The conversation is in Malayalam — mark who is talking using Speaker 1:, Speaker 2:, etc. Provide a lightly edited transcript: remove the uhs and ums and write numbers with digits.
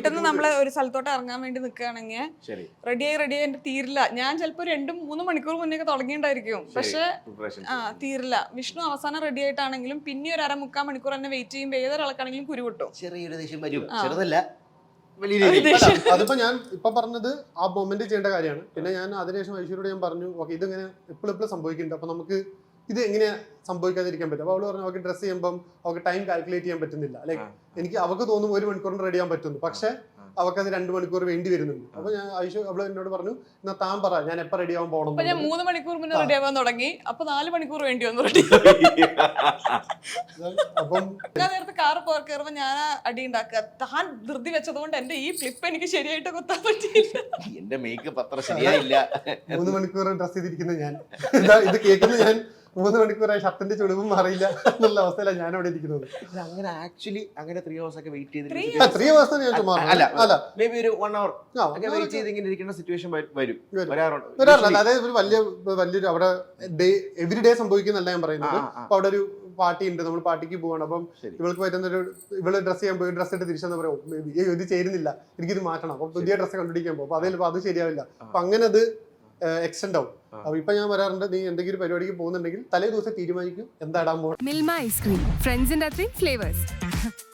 Speaker 1: വീട്ടിൽ നിന്ന് നമ്മള് ഒരു സ്ഥലത്തോട്ട് ഇറങ്ങാൻ വേണ്ടി നിൽക്കുകയാണെങ്കിൽ റെഡിയായി എന്റെ തീരില്ല. ഞാൻ ചിലപ്പോ 2-3 മണിക്കൂർ മുന്നേ തുടങ്ങിയിട്ടുണ്ടായിരിക്കും, പക്ഷെ തീരില്ല. വിഷ്ണു അവസാനം റെഡി ആയിട്ടാണെങ്കിലും പിന്നെ ഒരു 1/4-3 മണിക്കൂർ തന്നെ വെയിറ്റ് ചെയ്യുമ്പോൾ ഏതൊരാൾക്കാണെങ്കിലും കുരു പൊട്ടും.
Speaker 2: ചെറിയൊരു ദേഷ്യം വരും, ചെറുതല്ല.
Speaker 3: അതിപ്പോ ഞാൻ ഇപ്പൊ പറഞ്ഞത് ആ മൊമെന്റ് ചെയ്യേണ്ട കാര്യമാണ്. പിന്നെ ഞാൻ അതിനുശേഷം ഐശ്വര്യോട് ഞാൻ പറഞ്ഞു, ഓക്കെ ഇതിങ്ങനെ എപ്പോഴും സംഭവിക്കുന്നുണ്ട്, അപ്പൊ നമുക്ക് ഇത് എങ്ങനെ സംഭവിക്കാതിരിക്കാൻ പറ്റും. അപ്പൊ അവള് പറഞ്ഞു അവർക്ക് ഡ്രസ് ചെയ്യുമ്പോൾ അവർക്ക് ടൈം കാൽക്കുലേറ്റ് ചെയ്യാൻ പറ്റുന്നില്ല. ലൈക്ക് എനിക്ക് അവർക്ക് തോന്നും 1 മണിക്കൂറിന് റെഡി ചെയ്യാൻ പറ്റുന്നു, പക്ഷെ അവർക്ക് അത് 2 മണിക്കൂർ വേണ്ടി വരുന്നുണ്ട്. അപ്പൊ ഞാൻ അവള് എന്നോട് പറഞ്ഞു, എന്നാ താൻ പറ ഞാൻ എപ്പോ റെഡി ആവാൻ പോകണം.
Speaker 1: ഞാൻ 3 മണിക്കൂർ മുന്നേ റെഡി ആവാൻ തുടങ്ങി, അപ്പൊ 4 മണിക്കൂർ വേണ്ടി വന്നു റെഡി.
Speaker 3: അപ്പം
Speaker 1: ഞാൻ നേരത്തെ കാറ് കയറുമ്പോ ഞാൻ അടി ഉണ്ടാക്കുക, താൻ ധൃതി വെച്ചതുകൊണ്ട് എന്റെ ഈ ഫ്ലിപ്പ് എനിക്ക് ശരിയായിട്ട് കുത്താൻ പറ്റിയില്ല.
Speaker 2: എന്റെ മേക്കപ്പ് അത്ര ശരിയായില്ല.
Speaker 3: 3 മണിക്കൂർ ഡ്രസ് ചെയ്തിരിക്കുന്ന ഞാൻ ഇത് കേൾക്കുന്ന ഞാൻ 3 മണിക്കൂറായി ഷർട്ടിന്റെ ചുളിവും മാറിയില്ല എന്നുള്ള അവസ്ഥയിലാണ് ഞാൻ അവിടെ ഇരിക്കുന്നത്.
Speaker 2: അങ്ങനെ ആക്ച്വലി അങ്ങനെ 3 hours ഒക്കെ വെയിറ്റ് ചെയ്ത്
Speaker 3: 3 hours ഞാൻ
Speaker 2: അല്ല മേ ബി ഒരു 1 hour ഒക്കെ വെയിറ്റ് ചെയ്ത് ഇങ്ങനെ ഇരിക്കുന്ന സിറ്റുവേഷൻ വരാറുണ്ട്.
Speaker 3: അതായത് ഒരു വലിയൊരു അവിടെ എവറി ഡേ സംഭവിക്കുന്നല്ല ഞാൻ പറയുന്നത്. അപ്പൊ അവിടെ ഒരു പാർട്ടി ഉണ്ട്, നമ്മൾ പാർട്ടിക്ക് പോവാണ്. അപ്പം ഇവൾക്ക് പറ്റുന്നൊരു ഇവള് ഡ്രസ് ചെയ്യാൻ പോയി ഡ്രസ് ഇട്ട് തിരിച്ചെന്ന് പറയും, ഇത് ചേരുന്നില്ല, എനിക്കിത് മാറ്റണം. അപ്പൊ പുതിയ ഡ്രസ്സ് കണ്ടുപിടിക്കാൻ പോകും. അപ്പൊ അത് ശരിയാവില്ല. അപ്പൊ അങ്ങനെ അത് എക്സ്റ്റെൻഡ് ആവും. അപ്പൊ ഇപ്പൊ ഞാൻ പറയാറുണ്ട്, നീ എന്തെങ്കിലും പരിപാടിക്ക് പോകുന്നുണ്ടെങ്കിൽ തലേ ദിവസം തീരുമാനിക്കും എന്താ ഇടാൻ പോകും.
Speaker 4: മിൽമ ഐസ്ക്രീം, ഫ്രണ്ട്സിന്റെ അത്രയും ഫ്ലേവേഴ്സ്.